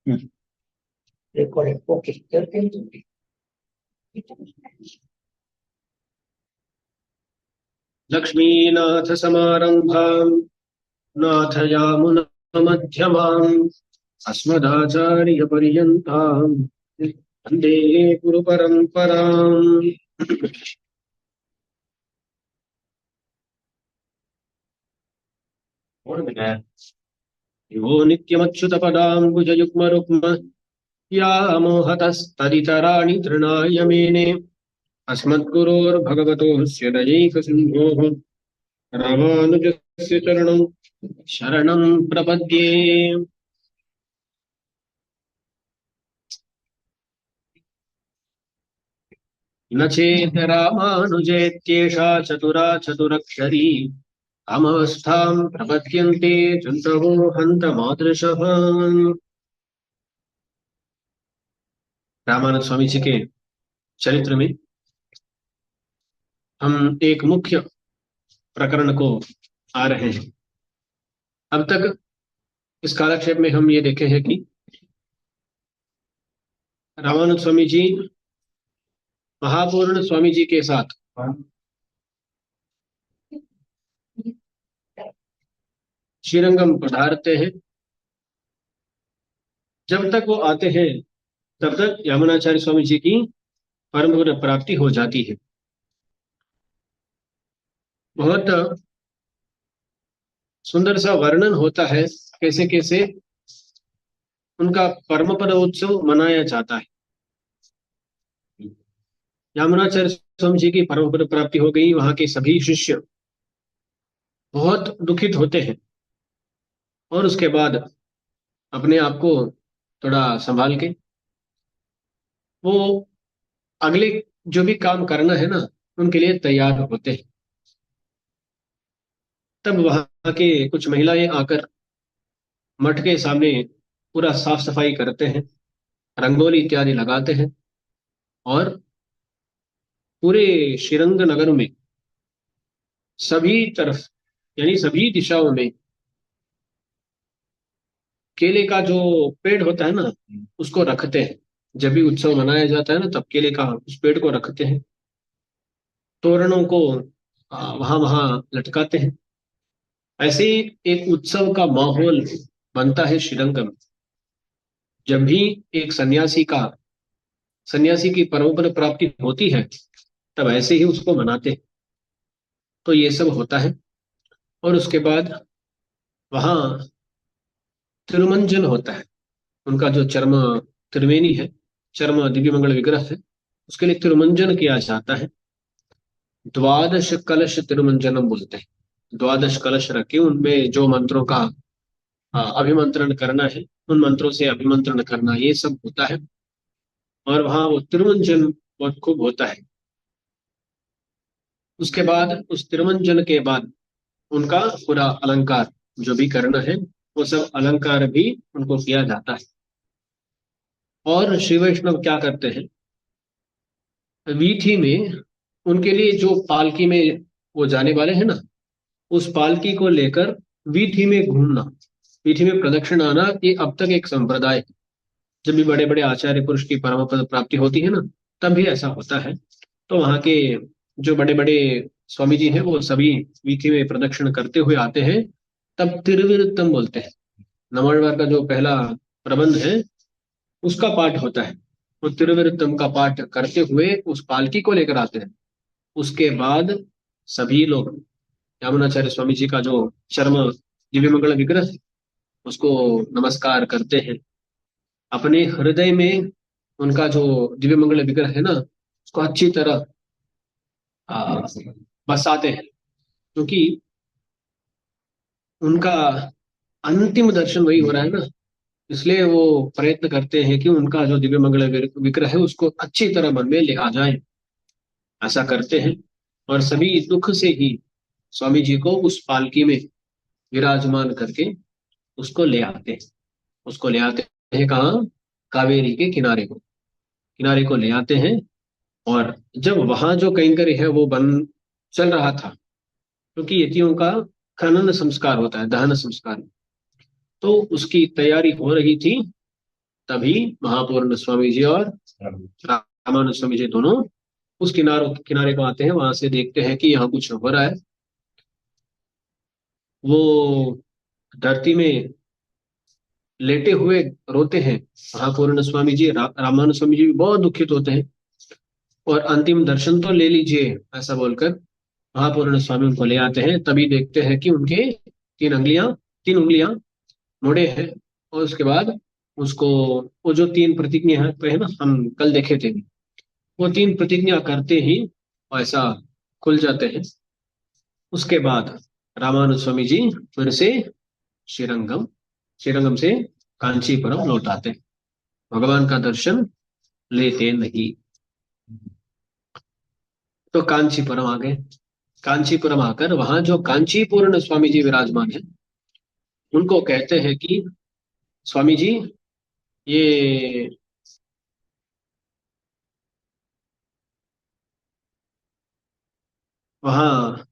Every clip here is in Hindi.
रेकॉर्डेड, ओके करते हैं तो। लक्ष्मीनाथसमारम्भाम् नाथयामुनमध्यमाम् अस्मदाचार्यपर्यन्ताम् वन्दे गुरुपरम्पराम्। यो नित्यमच्युतपदाम्बुजयुग्मरुक्म व्यामोहतस्तदितराणि तृणाय मेने अस्मद्गुरोर्भगवतोऽस्य दयैकसिन्धोः रामानुजस्य चरणं शरणं प्रपद्ये। न चेत् रामानुजेत्येषा चतुरा चतुरक्षरी अमवस्थां प्रपद्यन्ते जन्तवो हन्तमादृशः। रामानंद स्वामी जी के चरित्र में हम एक मुख्य प्रकरण को आ रहे हैं। अब तक इस कालक्षेप में हम ये देखे हैं कि रामानंद स्वामी जी महापूर्ण स्वामी जी के साथ श्रीरंगम पधारते हैं। जब तक वो आते हैं तब तक यामुनाचार्य स्वामी जी की परम गुण प्राप्ति हो जाती है। बहुत सुंदर सा वर्णन होता है कैसे कैसे उनका परम पद उत्सव मनाया जाता है। यामुनाचार्य स्वामी जी की परम पद प्राप्ति हो गई, वहां के सभी शिष्य बहुत दुखित होते हैं और उसके बाद अपने आप को थोड़ा संभाल के वो अगले जो भी काम करना है ना उनके लिए तैयार होते हैं। तब वहां के कुछ महिलाएं आकर मठ के सामने पूरा साफ सफाई करते हैं, रंगोली इत्यादि लगाते हैं और पूरे श्रीरंग नगर में सभी तरफ यानी सभी दिशाओं में केले का जो पेड़ होता है ना उसको रखते हैं। जब भी उत्सव मनाया जाता है ना तब केले का उस पेड़ को रखते हैं, तोरणों को वहां वहां लटकाते हैं। ऐसे ही एक उत्सव का माहौल बनता है श्रीरंग में। जब भी एक सन्यासी की परमपद प्राप्ति होती है तब ऐसे ही उसको मनाते हैं। तो ये सब होता है और उसके बाद वहां तिरुमंजन होता है। उनका जो चर्म त्रिवेणी है, चर्म दिव्य मंगल विग्रह है, उसके लिए तिरुमंजन किया जाता है। द्वादश कलश तिरुमंजनम बोलते हैं। द्वादश कलश रखे उनमें जो मंत्रों का अभिमंत्रण करना है, उन मंत्रों से अभिमंत्रण करना, ये सब होता है। और वहां वो तिरुमंजन बहुत खूब होता है। उसके बाद उस तिरुमंजन के बाद उनका पूरा अलंकार जो भी करना है वो सब अलंकार भी उनको किया जाता है। और श्री वैष्णव क्या करते हैं, वीथी में उनके लिए जो पालकी में वो जाने वाले हैं ना, उस पालकी को लेकर वीथी में घूमना, वीथी में प्रदक्षिण आना, ये अब तक एक संप्रदाय है। जब भी बड़े बड़े आचार्य पुरुष की परम पद प्राप्ति होती है ना तब भी ऐसा होता है। तो वहाँ के जो बड़े बड़े स्वामी जी हैं वो सभी वीथी में प्रदक्षिण करते हुए आते हैं। तब तिरुविरुत्तम बोलते हैं। नमोवार का जो पहला प्रबंध है उसका पाठ होता है। वो तिरुविरुत्तम का पाठ करते हुए उस पालकी को लेकर आते हैं। उसके बाद सभी लोग यामुनाचार्य स्वामी जी का जो चर्म दिव्य मंगल विग्रह है उसको नमस्कार करते हैं। अपने हृदय में उनका जो दिव्य मंगल विग्रह है ना उसको अच्छी तरह आ, बसाते हैं, क्योंकि उनका अंतिम दर्शन वही हो रहा है ना। इसलिए वो प्रयत्न करते हैं कि उनका जो दिव्य मंगल विग्रह है उसको अच्छी तरह मन में ले आ जाए। ऐसा करते हैं और सभी दुख से ही स्वामी जी को उस पालकी में विराजमान करके उसको ले आते हैं। उसको ले आते हैं कहाँ, कावेरी के किनारे को ले आते हैं। और जब वहां जो कैंकरी है वो बन चल रहा था, क्योंकि यतियों का खनन संस्कार होता है, दहन संस्कार, तो उसकी तैयारी हो रही थी। तभी महापूर्ण स्वामी जी और रामानंद स्वामी जी दोनों उस किनारे को आते हैं। वहां से देखते हैं कि यहाँ कुछ हो रहा है। वो धरती में लेटे हुए रोते हैं महापूर्ण स्वामी जी। रामानंद स्वामी जी भी बहुत दुखित होते हैं और अंतिम दर्शन तो ले लीजिए ऐसा बोलकर महापूर्ण स्वामी उनको ले आते हैं। तभी देखते हैं कि उनके तीन उंगलियां मुड़े हैं। और उसके बाद उसको वो जो तीन प्रतिज्ञा है ना, हम कल देखे थे, वो तीन प्रतिज्ञा करते ही ऐसा खुल जाते हैं। उसके बाद रामानुज स्वामी जी फिर से श्रीरंगम श्रीरंगम से कांचीपुरम लौट आते हैं। भगवान का दर्शन लेते नहीं। तो कांचीपुरम आ गए। कांचीपुरम आकर वहां जो कांचीपूर्ण स्वामी जी विराजमान है, उनको कहते हैं कि स्वामी जी, ये वहाँ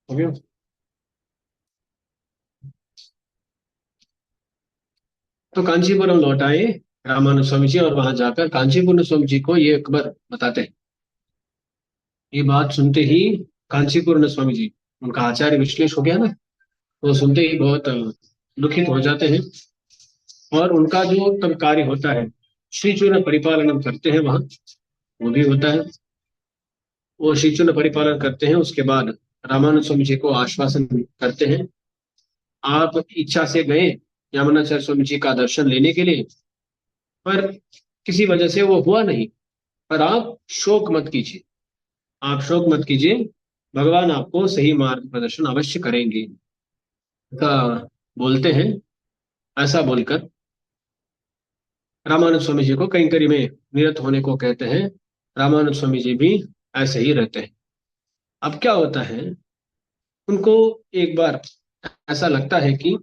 हो गया। तो कांचीपुरम लौट आए रामानुज स्वामी जी और वहां जाकर कांचीपुरम स्वामी जी को ये खबर बताते हैं। ये बात सुनते ही कांचीपुरम स्वामी जी, उनका आचार्य विश्लेष हो गया ना, वो सुनते ही बहुत दुखित हो जाते हैं। और उनका जो तब कार्य होता है, श्री चूर्ण परिपालनम करते हैं वहां, वो भी होता है। वो श्री चूर्ण परिपालन करते हैं। उसके बाद रामानुज स्वामी जी को आश्वासन करते हैं, आप इच्छा से गए यामुनाचार्य स्वामी जी का दर्शन लेने के लिए, पर किसी वजह से वो हुआ नहीं। पर आप शोक मत कीजिए, आप शोक मत कीजिए, भगवान आपको सही मार्ग प्रदर्शन अवश्य करेंगे। का बोलते हैं। ऐसा बोलकर रामानुज स्वामी जी को कैंकरी में निरत होने को कहते हैं। रामानुज स्वामी जी भी ऐसे ही रहते हैं। अब क्या होता है, उनको एक बार ऐसा लगता है कि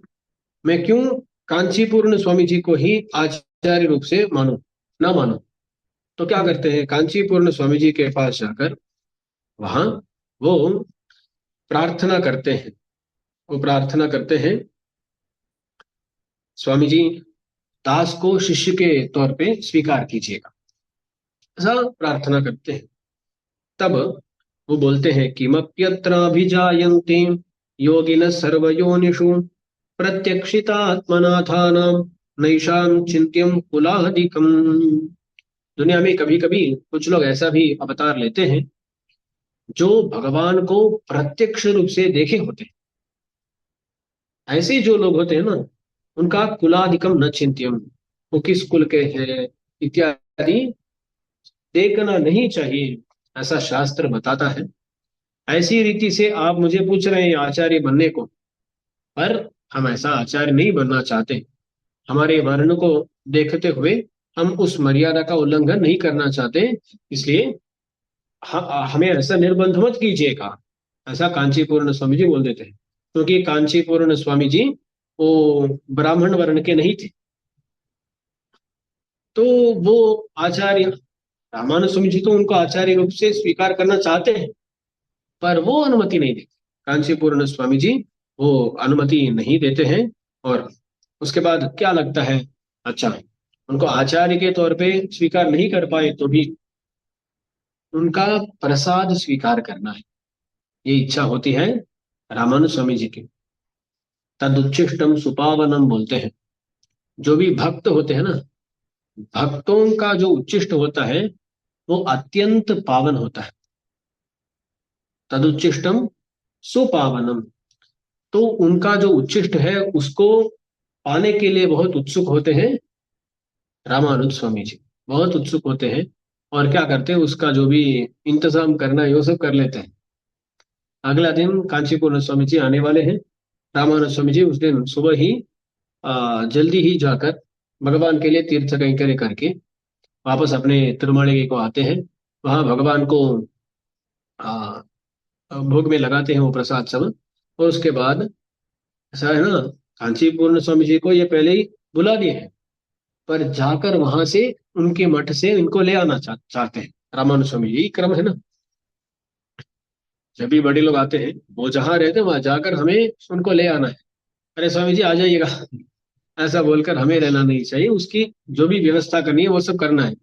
मैं क्यों कांचीपूर्ण स्वामी जी को ही आचार्य रूप से मानूं, ना मानूं। तो क्या करते हैं, कांचीपूर्ण स्वामी जी के पास जाकर वहां वो प्रार्थना करते हैं। वो प्रार्थना करते हैं, स्वामी जी, दास को शिष्य के तौर पे स्वीकार कीजिएगा, ऐसा प्रार्थना करते हैं। तब वो बोलते हैं कि मप्यत्राभिजायन्ते योगिनः सर्वयोनिषु प्रत्यक्षितात्मनाथानां नैषां चिन्त्यं कुलादिकम्। दुनिया में कभी कभी कुछ लोग ऐसा भी अवतार लेते हैं जो भगवान को प्रत्यक्ष रूप से देखे होते हैं। ऐसे जो लोग होते हैं ना, उनका कुलाधिकम न चिंत्यम, वो किस कुल के हैं इत्यादि देखना नहीं चाहिए, ऐसा शास्त्र बताता है। ऐसी रीति से आप मुझे पूछ रहे हैं आचार्य बनने को, पर हम ऐसा आचार्य नहीं बनना चाहते। हमारे वर्ण को देखते हुए हम उस मर्यादा का उल्लंघन नहीं करना चाहते। इसलिए हमें ऐसा निर्बंध मत कीजिएगा, ऐसा कांचीपूर्ण स्वामी जी बोल देते हैं, क्योंकि कांचीपूर्ण स्वामी जी वो ब्राह्मण वर्ण के नहीं थे। तो वो आचार्य रामानुज स्वामी जी तो उनको आचार्य रूप से स्वीकार करना चाहते हैं, पर वो अनुमति नहीं देते। कांचीपूर्ण स्वामी जी वो अनुमति नहीं देते हैं। और उसके बाद क्या लगता है, अच्छा, उनको आचार्य के तौर पे स्वीकार नहीं कर पाए तो भी उनका प्रसाद स्वीकार करना है, ये इच्छा होती है रामानुज स्वामी जी की। तदुच्छिष्टम सुपावनम बोलते हैं। जो भी भक्त होते हैं ना, भक्तों का जो उच्छिष्ट होता है वो अत्यंत पावन होता है। तदुच्छिष्टम सुपावनम, तो उनका जो उच्छिष्ट है उसको पाने के लिए बहुत उत्सुक होते हैं रामानुज स्वामी जी, बहुत उत्सुक होते हैं। और क्या करते हैं, उसका जो भी इंतजाम करना है वो सब कर लेते हैं। अगला दिन कांचीपुर स्वामी जी आने वाले हैं। रामानुज स्वामी जी उस दिन सुबह ही जल्दी ही जाकर भगवान के लिए तीर्थ कैंकर्य करके वापस अपने तिरुमालिगे को आते हैं। वहां भगवान को आ, भोग में लगाते हैं वो प्रसाद सब। और उसके बाद ऐसा है ना, कांचीपूर्ण स्वामी जी को ये पहले ही बुला दिए हैं, पर जाकर वहां से उनके मठ से इनको ले आना चाहते हैं रामानुज स्वामी जी। यही क्रम है ना, जब भी बड़े लोग आते हैं वो जहाँ रहते हैं वहां जाकर हमें उनको ले आना है। अरे स्वामी जी आ जाइएगा ऐसा बोलकर हमें रहना नहीं चाहिए, उसकी जो भी व्यवस्था करनी है वो सब करना है।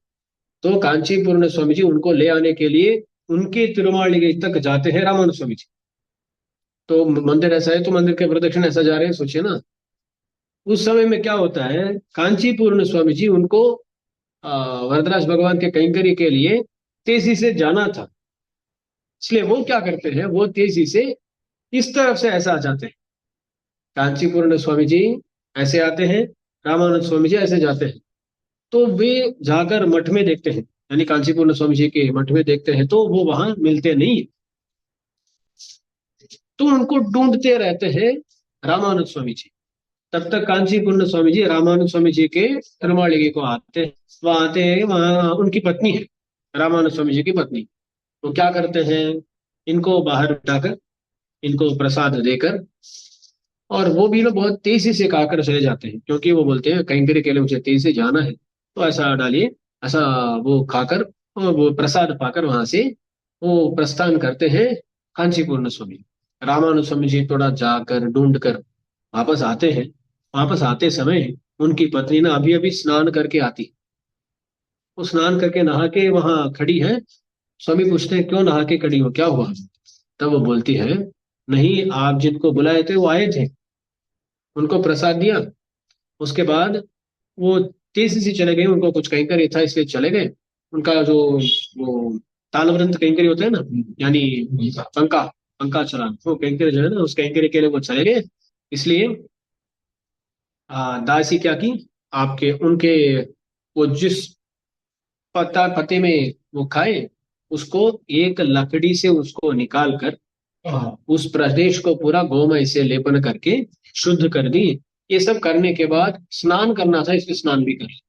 तो कांचीपूर्ण स्वामी जी उनको ले आने के लिए उनके तिरुमालिगे तक जाते हैं रामानुज स्वामी जी। तो मंदिर ऐसा है तो मंदिर के प्रदक्षिण ऐसा जा रहे हैं, सोचिए ना। उस समय में क्या होता है, कांचीपूर्ण स्वामी जी उनको वरदराज भगवान के कैंकर्य के लिए तेजी से जाना था। इसलिए वो क्या करते हैं, वो तेजी से इस तरफ से ऐसा आ जाते हैं। कांचीपूर्ण स्वामी जी ऐसे आते हैं, रामानंद स्वामी जी ऐसे जाते हैं। तो वे जाकर मठ में देखते हैं, यानी कांचीपूर्ण स्वामी जी के मठ में देखते हैं तो वो वहां मिलते नहीं। तो उनको ढूंढते रहते हैं रामानुज स्वामी जी। तब तक कांचीपूर्ण स्वामी जी रामानुज स्वामी जी के तिरुमालिगे को आते हैं। वहां आते हैं, वहां उनकी पत्नी है, रामानुज स्वामी जी की पत्नी। तो क्या करते हैं, इनको बाहर बिठाकर इनको प्रसाद देकर, और वो भी लोग बहुत तेजी से खाकर चले जाते हैं, क्योंकि वो बोलते हैं कहीं के लिए मुझे तेजी से जाना है। तो ऐसा डालिए, ऐसा वो खाकर और वो प्रसाद पाकर वहां से वो प्रस्थान करते हैं कांचीपूर्ण स्वामी। रामानुज स्वामी जी थोड़ा जाकर ढूंढ कर वापस आते हैं। वापस आते समय उनकी पत्नी ना अभी अभी स्नान करके आती। वो स्नान करके नहा के वहां खड़ी है। स्वामी पूछते हैं क्यों नहा के खड़ी हो, क्या हुआ। तब वो बोलती है, नहीं, आप जिनको बुलाए थे वो आए थे, उनको प्रसाद दिया, उसके बाद वो तेजी से चले गए, उनको कुछ कैंकर था इसलिए चले गए। उनका जो वो तालव्रंत कैंकरी होता है ना, यानी पंखा पंखा चलाना, वो कैंकर जो है ना उस कैंकरी के लिए वो चले गए। इसलिए दासी क्या की, आपके उनके वो जिस पते में वो खाए, उसको एक लकड़ी से उसको निकाल कर उस प्रदेश को पूरा गोमय से लेपन करके शुद्ध कर दी। ये सब करने के बाद स्नान करना था, इसलिए स्नान भी कर लिया।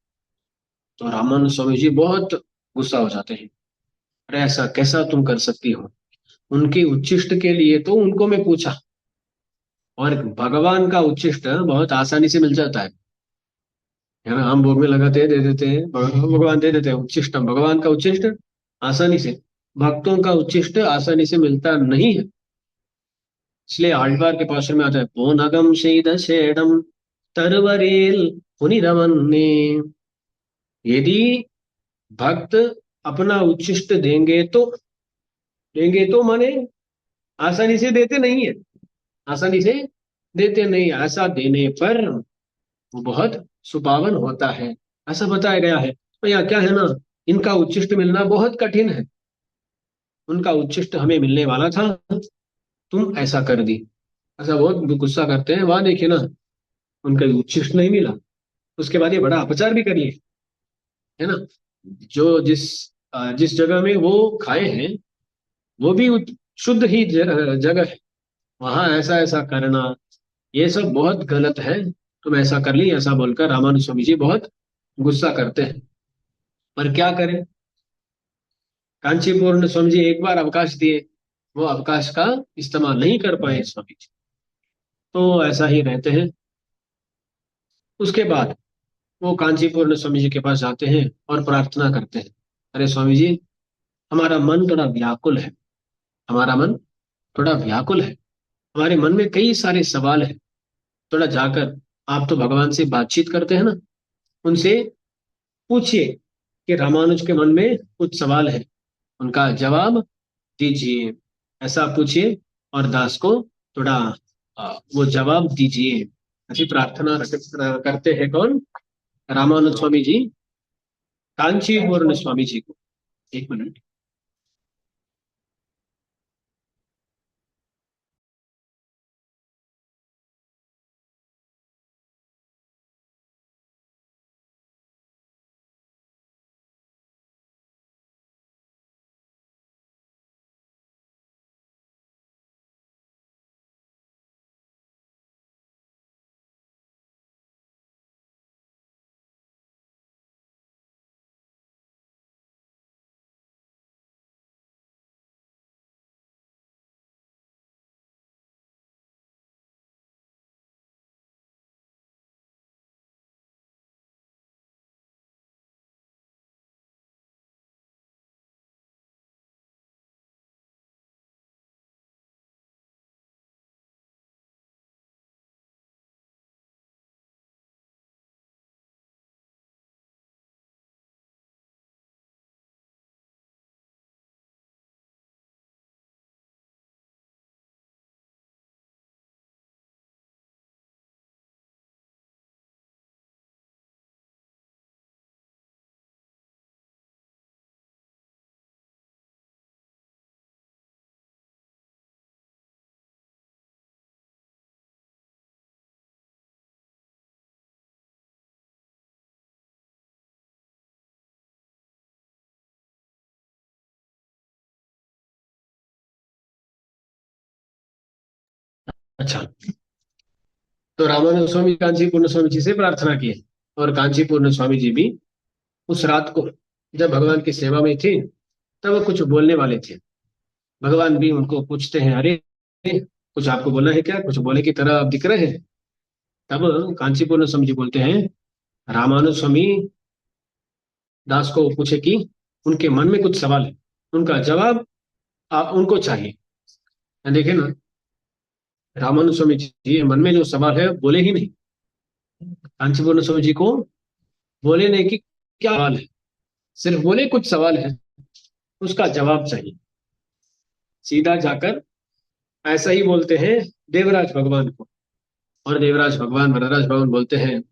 तो रामानुज स्वामी जी बहुत गुस्सा हो जाते हैं। अरे ऐसा कैसा तुम कर सकती हो, उनके उच्छिष्ट के लिए तो उनको मैं पूछा, और भगवान का उच्छिष्ट बहुत आसानी से मिल जाता है ना। हम भोग में लगाते हैं, दे देते हैं, भगवान दे देते हैं उच्छिष्टम, भगवान का उच्छिष्ट आसानी से, भक्तों का उच्छिष्ट आसानी से मिलता नहीं है। इसलिए आಳ್वार के पास में आता है, पोनगम शीद शेडम तरवरेल मुनिरमन्ने। यदि भक्त अपना उच्छिष्ट देंगे तो माने आसानी से देते नहीं है, आसानी से देते नहीं, ऐसा देने पर वो बहुत सुपावन होता है, ऐसा बताया गया है। तो यहाँ क्या है ना, इनका उच्छिष्ट मिलना बहुत कठिन है। उनका उच्छिष्ट हमें मिलने वाला था, तुम ऐसा कर दी, ऐसा बहुत गुस्सा करते हैं। वहां देखिए ना, उनका उच्छिष्ट नहीं मिला, उसके बाद ये बड़ा अपचार भी कर लिए, है ना। जो जिस जगह में वो खाए हैं वो भी शुद्ध ही जगह है, वहां ऐसा ऐसा करना ये सब बहुत गलत है। तुम ऐसा कर ली, ऐसा बोलकर रामानुज स्वामी जी बहुत गुस्सा करते हैं। पर क्या करें, कांचीपूर्ण स्वामी जी एक बार अवकाश दिए, वो अवकाश का इस्तेमाल नहीं कर पाए स्वामी जी। तो ऐसा ही रहते हैं। उसके बाद वो कांचीपुर स्वामी जी के पास जाते हैं और प्रार्थना करते हैं, अरे स्वामी जी, हमारा मन थोड़ा व्याकुल है, हमारा मन थोड़ा व्याकुल है, हमारे मन में कई सारे सवाल हैं। थोड़ा जाकर, आप तो भगवान से बातचीत करते हैं ना, उनसे पूछिए कि रामानुज के मन में कुछ सवाल है, उनका जवाब दीजिए। ऐसा पूछिए और दास को थोड़ा वो जवाब दीजिए। ऐसी प्रार्थना करते हैं कौन? रामानुज स्वामी जी कांचीपुर स्वामी जी को। एक मिनट। अच्छा, तो रामानंद स्वामी कांचीपुर स्वामी जी से प्रार्थना की है, और कांचीपुर स्वामी जी भी उस रात को जब भगवान की सेवा में थे, तब वो कुछ बोलने वाले थे। भगवान भी उनको पूछते हैं, अरे कुछ आपको बोलना है क्या, कुछ बोले की तरह आप दिख रहे हैं। तब कांचीपुर स्वामी जी बोलते हैं, रामानुज स्वामी दास को पूछे कि उनके मन में कुछ सवाल है, उनका जवाब आप उनको चाहिए। देखे ना, रामानुज स्वामी जी मन में जो सवाल है बोले ही नहीं। कांचीपुर स्वामी जी को बोले नहीं कि क्या सवाल है, सिर्फ बोले कुछ सवाल है, उसका जवाब चाहिए। सीधा जाकर ऐसा ही बोलते हैं देवराज भगवान को। और देवराज भगवान, वरदराज भगवान बोलते हैं,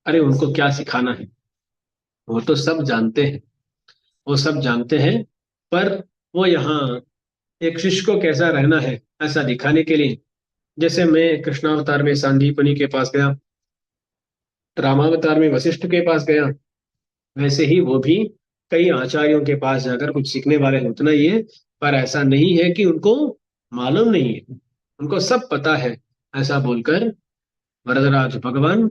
अरे उनको क्या सिखाना है, वो तो सब जानते हैं, वो सब जानते हैं। पर वो यहाँ एक शिष्य को कैसा रहना है ऐसा दिखाने के लिए, जैसे मैं कृष्णावतार में सांदीपनि के पास गया, रामावतार में वशिष्ठ के पास गया, वैसे ही वो भी कई आचार्यों के पास जाकर कुछ सीखने वाले हैं, उतना ही है। पर ऐसा नहीं है कि उनको मालूम नहीं है, उनको सब पता है। ऐसा बोलकर वरदराज भगवान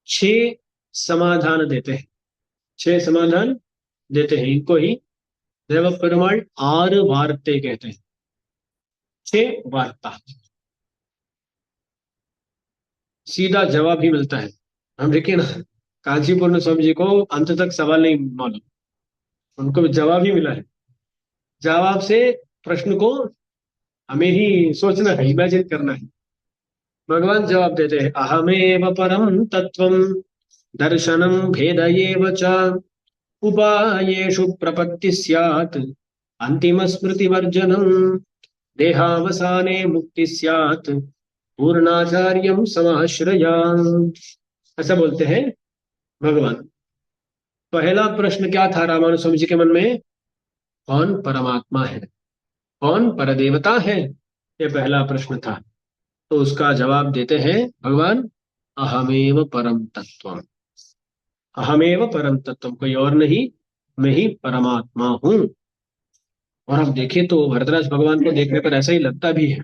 6 समाधान देते हैं। 6 समाधान देते हैं, इनको ही देव पेरुमाள் आर वार्ते कहते हैं। 6 वार्ता, सीधा जवाब ही मिलता है। हम देखिए ना, कांचीपुर स्वामी जी को अंत तक सवाल नहीं मालूम, उनको भी जवाब ही मिला है। जवाब से प्रश्न को हमें ही सोचना है, इमेजिन करना है। भगवान जवाब देते हैं, अहमेव परम तत्वम दर्शनम भेद एव च उपायेषु प्रपत्ति स्यात् अंतिम स्मृति वर्जनम देहावसाने मुक्ति स्यात् पूर्णाचार्यम समाश्रया। ऐसा बोलते हैं भगवान। पहला प्रश्न क्या था रामानुज स्वामी जी के मन में? कौन परमात्मा है, कौन परदेवता है, ये पहला प्रश्न था। तो उसका जवाब देते हैं भगवान, अहमेव परम तत्वम, अहमेव परम तत्वम, कोई और नहीं, मैं ही परमात्मा हूं। और हम देखें तो वरदराज भगवान को देखने पर ऐसा ही लगता भी है।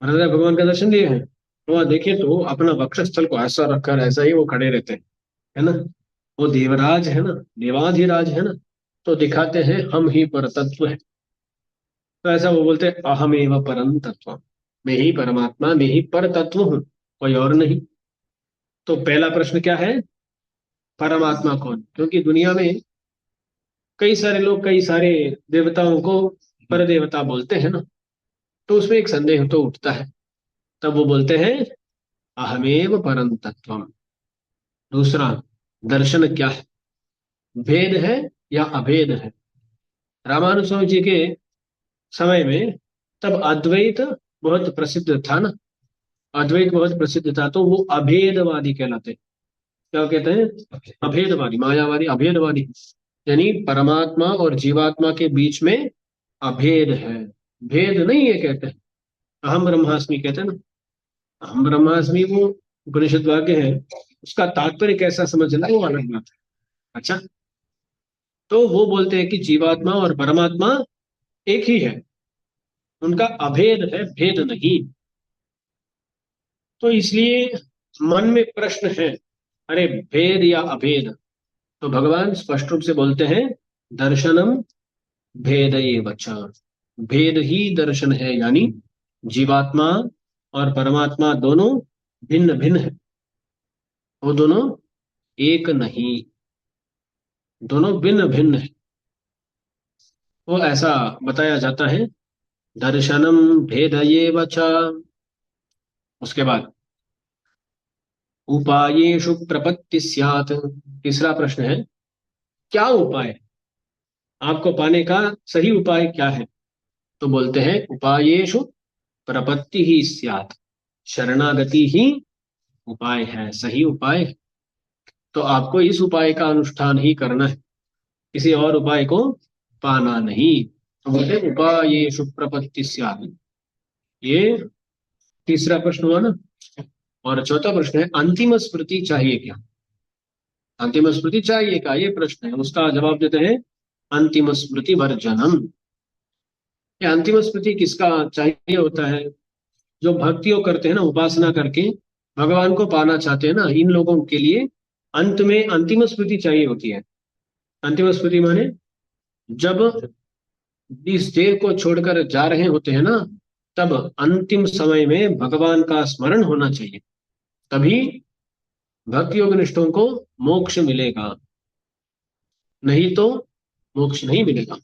वरदराज भगवान का दर्शन दिए हैं, तो वहाँ देखें तो अपना वक्षस्थल को ऐसा रखकर ऐसा ही वो खड़े रहते हैं, है ना। वो देवराज है ना, देवाधिराज है ना, तो दिखाते हैं हम ही पर तत्व है। तो ऐसा वो बोलते हैं अहमेव परम तत्व, मैं ही परमात्मा, मैं ही पर तत्व हूँ, कोई और नहीं। तो पहला प्रश्न क्या है, परमात्मा कौन? क्योंकि दुनिया में कई सारे लोग कई सारे देवताओं को पर देवता बोलते हैं ना, तो उसमें एक संदेह तो उठता है। तब वो बोलते हैं अहमेव परम तत्वम। दूसरा, दर्शन क्या है, भेद है या अभेद है? रामानुज स्वामी जी के समय में तब अद्वैत बहुत प्रसिद्ध था ना, अद्वैत बहुत प्रसिद्ध था, तो वो अभेदवादी कहलाते। क्या कहते हैं? अभेदवादी, मायावादी अभेदवादी। यानी परमात्मा और जीवात्मा के बीच में अभेद है, भेद नहीं है कहते हैं। अहम ब्रह्मास्मि कहते हैं ना, अहम ब्रह्मास्मि वो उपनिषद वाक्य है, उसका तात्पर्य कैसा समझना वो अलग बात है। अच्छा, तो वो बोलते हैं कि जीवात्मा और परमात्मा एक ही है, उनका अभेद है, भेद नहीं। तो इसलिए मन में प्रश्न है, अरे भेद या अभेद? तो भगवान स्पष्ट रूप से बोलते हैं दर्शनम भेद ये बच्चा, भेद ही दर्शन है, यानी जीवात्मा और परमात्मा दोनों भिन्न भिन्न है, वो दोनों एक नहीं, दोनों भिन्न भिन्न है, वो ऐसा बताया जाता है। दर्शनम भेद ये बच्चा। उसके बाद उपायेषु प्रपत्ति स्यात्। तीसरा प्रश्न है, क्या उपाय है? आपको पाने का सही उपाय क्या है? तो बोलते हैं उपायेषु प्रपत्ति ही स्यात्, शरणागति ही उपाय है, सही उपाय है। तो आपको इस उपाय का अनुष्ठान ही करना है, किसी और उपाय को पाना नहीं। तो बोलते हैं उपायेषु प्रपत्ति स्यात्। ये तीसरा प्रश्न हुआ ना। और चौथा प्रश्न है अंतिम स्मृति चाहिए क्या? अंतिम स्मृति चाहिए क्या, ये प्रश्न है। उसका जवाब देते हैं अंतिम स्मृति वर्जनम। ये अंतिम स्मृति किसका चाहिए होता है? जो भक्तियों करते हैं ना, उपासना करके भगवान को पाना चाहते हैं ना, इन लोगों के लिए अंत में अंतिम स्मृति चाहिए होती है। अंतिम स्मृति माने जब इस देह को छोड़कर जा रहे होते हैं ना, तब अंतिम समय में भगवान का स्मरण होना चाहिए, तभी भक्ति योग निष्ठों को मोक्ष मिलेगा, नहीं तो मोक्ष नहीं मिलेगा।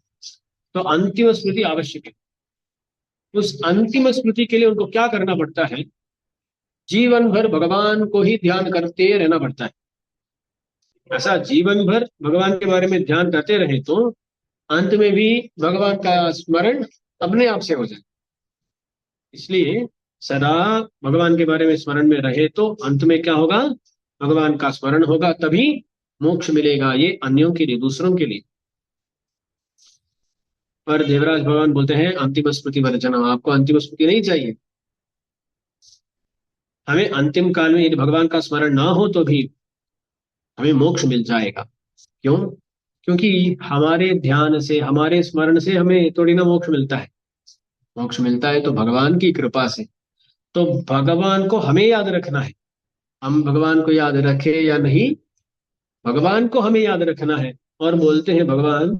तो अंतिम स्मृति आवश्यक है। उस अंतिम स्मृति के लिए उनको क्या करना पड़ता है? जीवन भर भगवान को ही ध्यान करते रहना पड़ता है। ऐसा जीवन भर भगवान के बारे में ध्यान करते रहे तो अंत में भी भगवान का स्मरण अपने आप से हो जाए। इसलिए सदा भगवान के बारे में स्मरण में रहे तो अंत में क्या होगा? भगवान का स्मरण होगा, तभी मोक्ष मिलेगा। ये अन्यों के लिए, दूसरों के लिए। पर देवराज भगवान बोलते हैं अंतिम स्मृति वर्जन, आपको अंतिम स्मृति नहीं चाहिए। हमें अंतिम काल में यदि भगवान का स्मरण ना हो तो भी हमें मोक्ष मिल जाएगा। क्यों? क्योंकि हमारे ध्यान से, हमारे स्मरण से हमें थोड़ी ना मोक्ष मिलता है। मोक्ष मिलता है तो भगवान की कृपा से। तो भगवान को हमें याद रखना है। हम भगवान को याद रखें या नहीं, भगवान को हमें याद रखना है। और बोलते हैं भगवान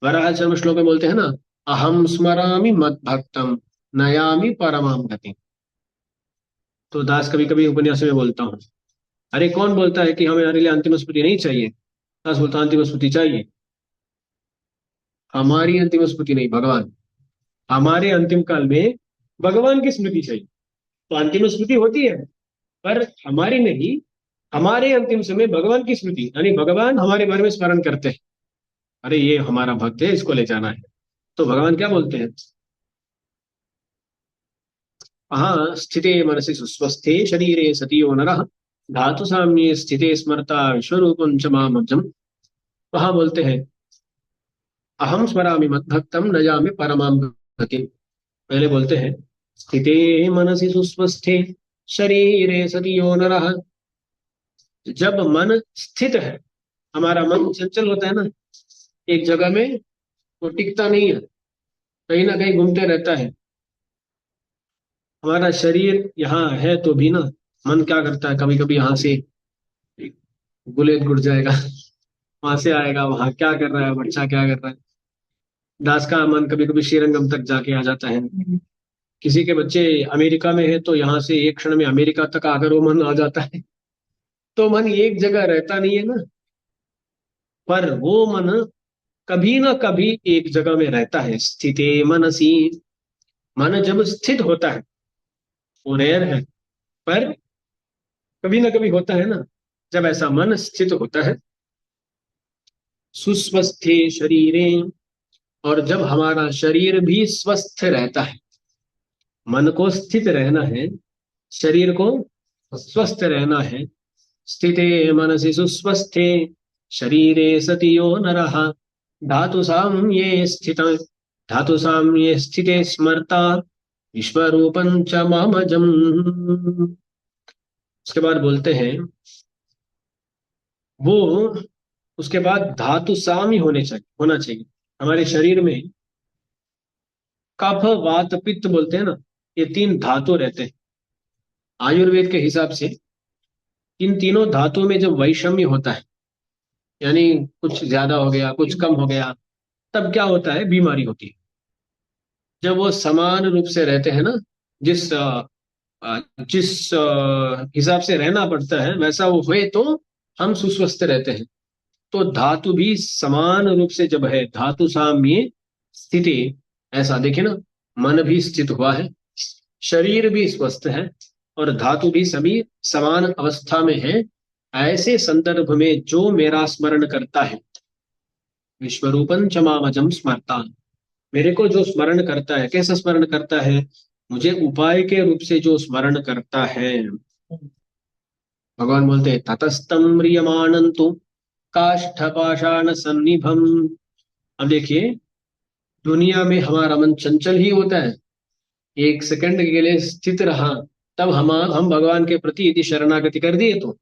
वराह चर्म श्लोक में बोलते हैं ना, अहम स्मरामि मद भक्तम नयामि परमाम गति। तो दास कभी कभी उपन्यास में बोलता हूँ, अरे कौन बोलता है कि हमें हमारे लिए अंतिम स्मृति नहीं चाहिए? दास बोलता हूं, अंतिम स्मृति चाहिए। हमारी अंतिम स्मृति नहीं, भगवान। हमारे अंतिम काल में भगवान की स्मृति चाहिए। तो अंतिम स्मृति होती है, पर हमारी नहीं, हमारे अंतिम समय भगवान की स्मृति, यानी भगवान हमारे बारे में स्मरण करते हैं, अरे ये हमारा भक्त है, इसको ले जाना है। तो भगवान क्या बोलते हैं? हाँ, स्थिते मनसि सुस्वस्थे शरीरे सतियो नरः धातु साम्ये स्थिते स्मरता विश्वरूपम च मामजम। वहां बोलते हैं अहम स्मरामि मद्भक्तम न जामि परमाम गतिम। पहले बोलते हैं स्थिते मनसि सुस्वस्थे शरीरे सतियो नरः। जब मन स्थित है, हमारा मन चंचल होता है ना, एक जगह में वो टिकता नहीं है, कहीं ना कहीं घूमते रहता है। हमारा शरीर यहाँ है तो भी ना, मन क्या करता है, कभी कभी यहाँ से बुलेट गुड़ जाएगा, वहां से आएगा, वहां क्या कर रहा है बच्चा, क्या कर रहा है, दास का मन कभी कभी श्रीरंगम तक जाके आ जाता है। किसी के बच्चे अमेरिका में है तो यहाँ से एक क्षण में अमेरिका तक आकर वो मन आ जाता है। तो मन एक जगह रहता नहीं है ना, पर वो मन कभी ना कभी एक जगह में रहता है। स्थिते मनसी, मन जब स्थित होता है, वो रेयर है, पर कभी ना कभी होता है ना, जब ऐसा मन स्थित होता है। सुस्वस्थे शरीरे, और जब हमारा शरीर भी स्वस्थ रहता है। मन को स्थित रहना है, शरीर को स्वस्थ रहना है। स्थिते मनसि सुस्वस्थे शरीरे सति यो नरः धातु साम्ये स्थित, धातु साम्ये स्थिते स्मर्ता विश्वरूपं च मामजम्। उसके बाद बोलते हैं वो, उसके बाद धातु साम्य होना चाहिए। हमारे शरीर में कफ वात पित्त बोलते हैं ना, ये तीन धातु रहते हैं। आयुर्वेद के हिसाब से इन तीनों धातुओं में जब वैषम्य होता है, यानी कुछ ज्यादा हो गया कुछ कम हो गया, तब क्या होता है, बीमारी होती है। जब वो समान रूप से रहते हैं ना, जिस जिस हिसाब से रहना पड़ता है वैसा वो हुए तो हम सुस्वस्थ रहते हैं। तो धातु भी समान रूप से जब है, धातु साम्य स्थिति, ऐसा देखे ना, मन भी स्थित हुआ है, शरीर भी स्वस्थ है, और धातु भी सभी समान अवस्था में है। ऐसे संदर्भ में जो मेरा स्मरण करता है, विश्वरूपं च मामजं स्मर्ता, मेरे को जो स्मरण करता है, कैसा स्मरण करता है, मुझे उपाय के रूप से जो स्मरण करता है। भगवान बोलते हैं ततस्तं म्रियमाणं तु काष्ठपाषाण सन्निभम। अब देखिए, दुनिया में हमारा मन चंचल ही होता है, एक सेकंड के लिए स्थित रहा, तब हम भगवान के प्रति यदि शरणागति कर दिए तो,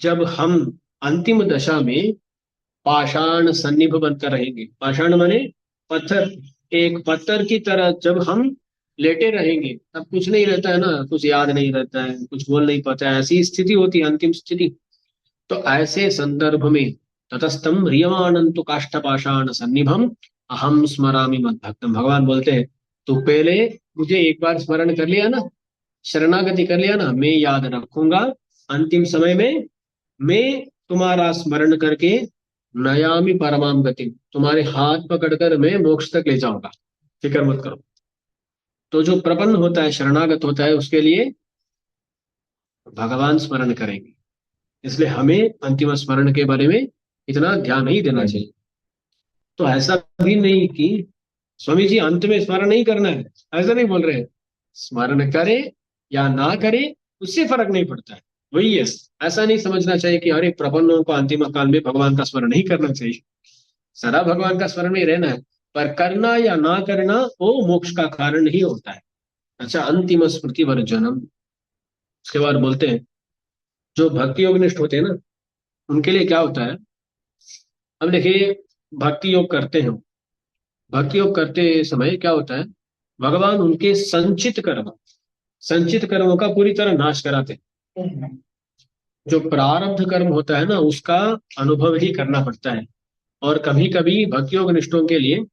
जब हम अंतिम दशा में पाषाण सन्निभ बनकर रहेंगे, पाषाण माने पत्थर, एक पत्थर की तरह जब हम लेटे रहेंगे, तब कुछ नहीं रहता है ना, कुछ याद नहीं रहता है, कुछ बोल नहीं पाता है, ऐसी स्थिति होती है अंतिम स्थिति। तो ऐसे संदर्भ में ततस्तम ह्रियमाणंतु काष्ठपाषाण सन्निभम अहम स्मरामि मद्भक्तम, भगवान बोलते हैं तो पहले मुझे एक बार स्मरण कर लिया ना, शरणागति कर लिया ना, मैं याद रखूंगा, अंतिम समय में मैं तुम्हारा स्मरण करके नयामि परमाम गति, तुम्हारे हाथ पकड़कर मैं मोक्ष तक ले जाऊंगा, फिक्र मत करो। तो जो प्रपन्न होता है, शरणागत होता है, उसके लिए भगवान स्मरण करेंगे। इसलिए हमें अंतिम स्मरण के बारे में इतना ध्यान नहीं देना चाहिए। तो ऐसा भी नहीं कि स्वामी जी अंत में स्मरण नहीं करना है, ऐसा नहीं बोल रहे हैं। स्मरण करे या ना करे उससे फर्क नहीं पड़ता है, वही है। ऐसा नहीं समझना चाहिए कि अरे प्रपन्नों को अंतिम काल में भगवान का स्मरण नहीं करना चाहिए, सदा भगवान का स्मरण में रहना है, पर करना या ना करना वो मोक्ष का कारण नहीं होता है। अच्छा, अंतिम स्मृति वर जन्म। उसके बाद बोलते हैं जो भक्ति योगनिष्ठ होते हैं ना, उनके लिए क्या होता है। अब देखिए, भक्ति योग करते हैं, भक्ति योग करते समय क्या होता है, भगवान उनके संचित कर्मों का पूरी तरह नाश कराते हैं। जो प्रारब्ध कर्म होता है ना, उसका अनुभव ही करना पड़ता है। और कभी कभी भक्ति योग निष्ठों के लिए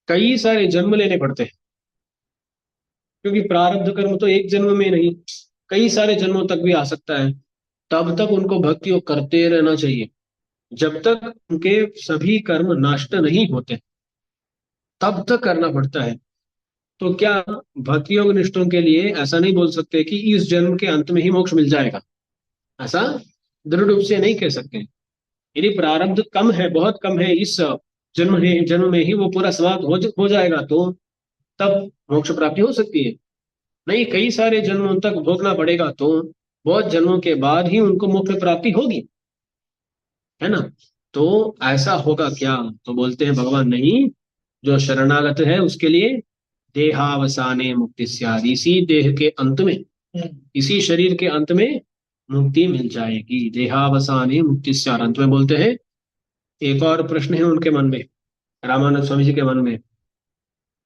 कई सारे जन्म लेने पड़ते हैं, क्योंकि प्रारब्ध कर्म तो एक जन्म में नहीं, कई सारे जन्मों तक भी आ सकता है। तब तक उनको भक्ति योग करते रहना चाहिए, जब तक उनके सभी कर्म नष्ट नहीं होते, तब तक करना पड़ता है। तो क्या भक्ति योग निष्ठों के लिए ऐसा नहीं बोल सकते कि इस जन्म के अंत में ही मोक्ष मिल जाएगा, ऐसा दृढ़ रूप से नहीं कह सकते। यदि प्रारब्ध कम है, बहुत कम है, इस जन्म में ही वो पूरा समाप्त हो जाएगा, तो तब मोक्ष प्राप्ति हो सकती है। नहीं, कई सारे जन्मों तक भोगना पड़ेगा, तो बहुत जन्मों के बाद ही उनको मोक्ष प्राप्ति होगी, है ना। तो ऐसा होगा क्या, तो बोलते हैं भगवान नहीं, जो शरणागत है उसके लिए देहावसाने मुक्ति स्यात्, इसी देह के अंत में, इसी शरीर के अंत में मुक्ति मिल जाएगी। देहावसाने मुक्ति स्यात्, अंत में बोलते हैं एक और प्रश्न है उनके मन में, रामानंद स्वामी जी के मन में।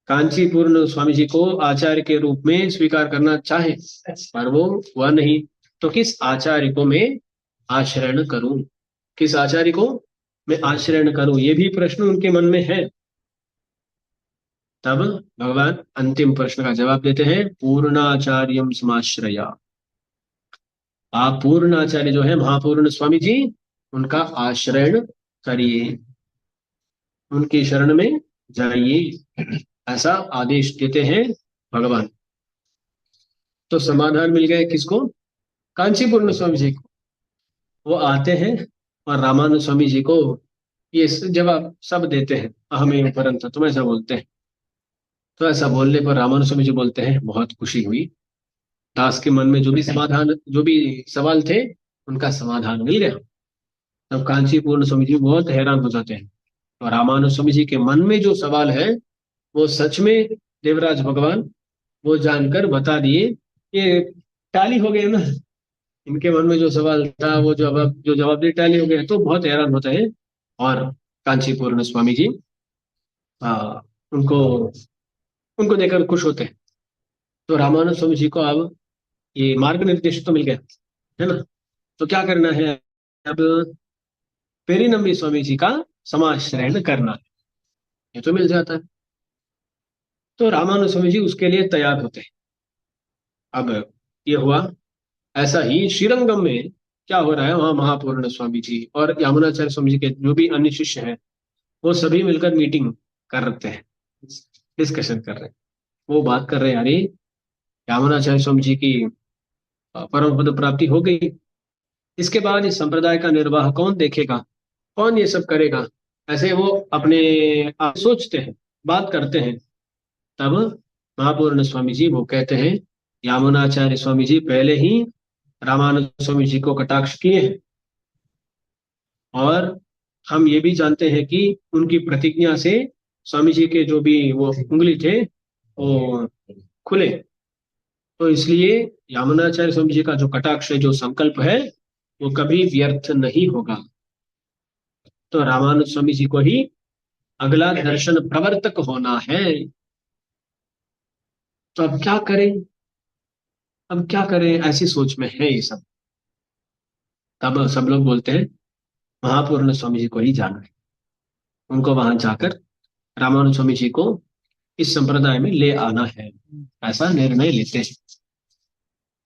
कांचीपुर स्वामी जी को आचार्य के रूप में स्वीकार करना चाहे, पर वो वह नहीं, तो किस आचार्य को मैं आश्रय करूं, किस आचार्य को मैं आश्रय करूं, ये भी प्रश्न उनके मन में है। तब भगवान अंतिम प्रश्न का जवाब देते हैं, पूर्णाचार्यम समाश्रया। आप पूर्णाचार्य जो है महापूर्ण स्वामी जी, उनका आश्रय करिए, उनकी शरण में जाइए, ऐसा आदेश देते हैं भगवान। तो समाधान मिल गया किसको? कांचीपूर्ण स्वामी जी को। वो आते हैं और रामानुज स्वामी जी को ये जवाब सब देते हैं, अहमेव परम तुम ऐसा बोलते हैं। तो ऐसा बोलने पर रामानुज स्वामी जी बोलते हैं, बहुत खुशी हुई, दास के मन में जो भी सवाल थे, उनका समाधान मिल गया। तब कांचीपूर्ण स्वामी जी बहुत हैरान हो जाते हैं, और रामानुज स्वामी जी के मन में जो सवाल है वो सच में देवराज भगवान वो जानकर बता दिए। ये टाली हो गए ना, इनके मन में जो सवाल था वो जो जवाब दे टाली हो गए, तो बहुत हैरान होता है। और कांचीपूर्ण स्वामी जी उनको उनको देखकर खुश होते हैं। तो रामानुज स्वामी जी को अब ये मार्ग निर्देश तो मिल गया है ना। तो क्या करना है अब? पेरीनम्बी स्वामी जी का समाश्रयण करना है, ये तो मिल जाता है। तो रामानुज स्वामी जी उसके लिए तैयार होते हैं। अब ये हुआ। ऐसा ही श्रीरंगम में क्या हो रहा है, वहां महापूर्ण स्वामी जी और यामुनाचार्य स्वामी जी के जो भी अन्य शिष्य हैं, वो सभी मिलकर मीटिंग कर रखते हैं, डिस्कशन कर रहे हैं। वो बात कर रहे हैं, अरे यामुनाचार्य स्वामी जी की परम पद प्राप्ति हो गई, इसके बाद इस संप्रदाय का निर्वाह कौन देखेगा, कौन ये सब करेगा, ऐसे वो अपने आप सोचते हैं, बात करते हैं। तब महापूर्ण स्वामी जी वो कहते हैं, यामुनाचार्य स्वामी जी पहले ही रामानुज स्वामी जी को कटाक्ष किए हैं, और हम ये भी जानते हैं कि उनकी प्रतिज्ञा से स्वामी जी के जो भी वो उंगली थे वो खुले। तो इसलिए यामुनाचार्य स्वामी जी का जो कटाक्ष है, जो संकल्प है, वो कभी व्यर्थ नहीं होगा। तो रामानुज स्वामी जी को ही अगला दर्शन प्रवर्तक होना है। तो अब क्या करें? अब क्या करें, ऐसी सोच में है ये सब। तब सब लोग बोलते हैं, महापूर्ण स्वामी जी को ही जाना है, उनको वहां जाकर रामानुज स्वामी जी को इस संप्रदाय में ले आना है, ऐसा निर्णय लेते हैं।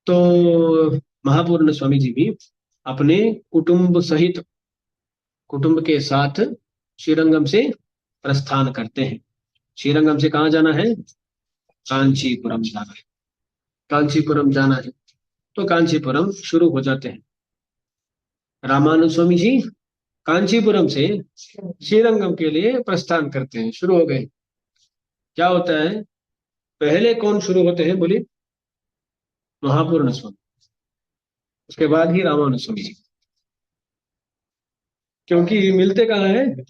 तो महापूर्ण स्वामी जी भी अपने कुटुंब सहित, कुटुंब के साथ श्रीरंगम से प्रस्थान करते हैं। श्रीरंगम से कहाँ जाना है? कांचीपुरम जाना है। कांचीपुरम जाना है। तो कांचीपुरम शुरू हो जाते हैं। रामानुज स्वामी जी कांचीपुरम से श्रीरंगम के लिए प्रस्थान करते हैं, शुरू हो गए। क्या होता है, पहले कौन शुरू होते हैं बोलिए? महापूर्ण स्वामी, उसके बाद ही रामानुज स्वामी जी। क्योंकि मिलते कहाँ है?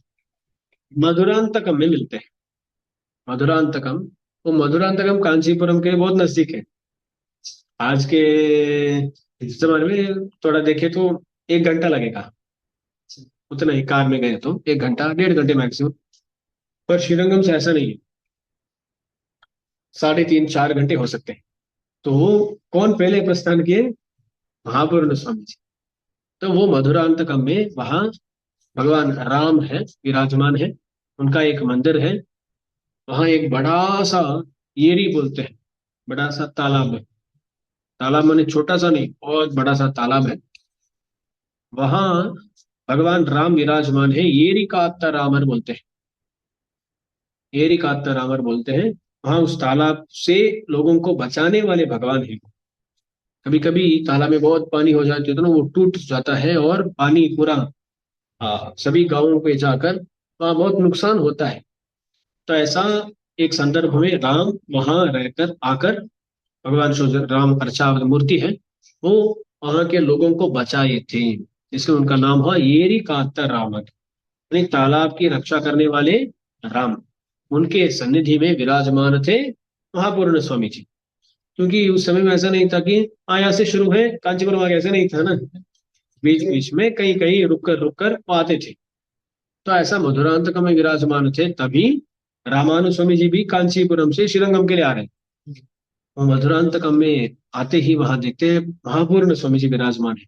मधुरांतकम में मिलते हैं। मधुरांतकम, वो मधुरांतकम कांचीपुरम के बहुत नजदीक है। आज के इस जमाने में थोड़ा देखे तो 1 घंटा लगेगा, उतना ही कार में गए तो 1 घंटा 1.5 घंटे मैक्सिमम। पर श्रीरंगम से ऐसा नहीं है, 3.5 4 घंटे हो सकते हैं। तो वो कौन पहले प्रस्थान किए? महापूर्ण स्वामी जी। तो वो मधुरांतकम में वहां भगवान राम है, विराजमान है, उनका एक मंदिर है। वहां एक बड़ा सा येरी बोलते हैं, बड़ा सा तालाब है। तालाब माने छोटा सा नहीं, बहुत बड़ा सा तालाब है। वहां भगवान राम विराजमान है, येरी का रामर बोलते हैं। येरी का रामर बोलते हैं। वहां उस तालाब से लोगों को बचाने वाले भगवान हैं। कभी कभी तालाब में बहुत पानी हो जाती है तो ना वो टूट जाता है, और पानी पूरा सभी गांवों पे जाकर वहां बहुत नुकसान होता है। तो ऐसा एक संदर्भ में राम वहां रहकर आकर, भगवान श्री राम अर्चावत मूर्ति है, वो वहां के लोगों को बचाए थे, इसलिए उनका नाम हुआ येरी कातर रामन, यानी तालाब की रक्षा करने वाले राम। उनके सन्निधि में विराजमान थे महापूर्ण स्वामी जी। क्योंकि उस समय में ऐसा नहीं था कि यहाँ से शुरू है कांचीपुरम आगे, ऐसा नहीं था ना, बीच बीच में कहीं कहीं रुक कर वो आते थे। तो ऐसा मधुरांतक में विराजमान थे, तभी रामानुज स्वामी जी भी कांचीपुरम से श्रीरंगम के लिए आ रहे हैं। वो मधुरांतकम में आते ही वहां देखते हैं महापूर्ण स्वामी जी विराजमान है।